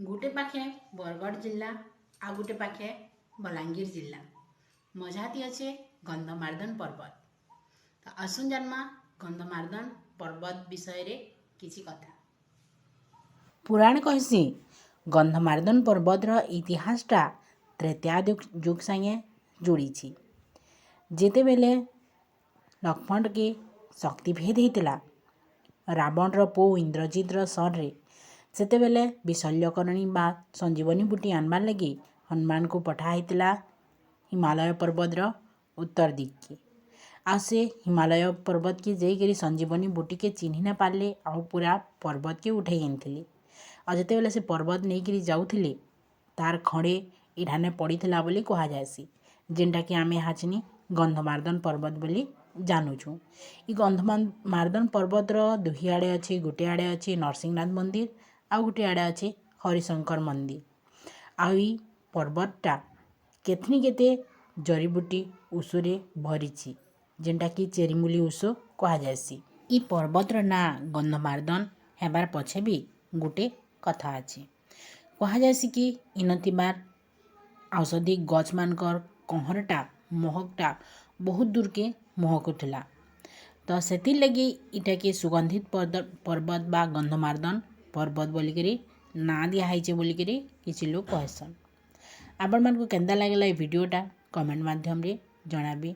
गोटे पाखे बरगढ़ जिला आ गोटे पाखे बलांगीर जिला मझाती अच्छे गंधमार्दन पर्वत। तो आसुन जन्मा गंधमार्दन पर्वत विषय रे किसी कथा। पुराण कहसी गंधमार्दन पर्वतर इतिहासटा त्रेता जुग संगे जोड़ी जेते बेले लक्ष्मण के शक्तिभेद होता रावण पो इंद्रजित सर सेते बेले विशल्यकरणी बा संजीवनी बूटी आनबार लगी हनुमान को पठाइला हिमालय पर्वतर उत्तर दिख के आ से हिमालय पर्वत के जाइकरी संजीवनी बूटी के चिन्ह ना पारे आ पूरा पर्वत के उठे आनी आ जिते बेले से पर्वत नहीं करी जाऊले तार खड़े इठाने पड़ीला बोली कह जासी जेनटा कि आमे हाचनी गंधमार्दन पर्वत बोली जानूँ। ई गंधमार्दन पर्वतर दुही आड़े अच्छे गोटे आड़े अच्छे नरसिंहनाथ मंदिर आ गोटे आड़े अच्छे हरिशंकर मंदिर आई पर्वतटा केतनी केते जड़ीबूटी उषुरे भरी जेनटा कि चेरीमूली उष कह जासी। ई पर्वतर ना गंधमार्दन हेबार पछे भी गोटे कथा अच्छे कह जासी कि इनतिबार औषधि गछ मानकर कहरटा महकटा बहुत दूर के महक उठला तो सेतिर लगी इटा के सुगंधित पर्वत बा गंधमार्दन पर्वत बोलिकी ना दिखाई बोलिकी किसी लोग कहसन। आपण मानक केंदा लागला वीडियोटा कमेंट माध्यम रे जणाबी।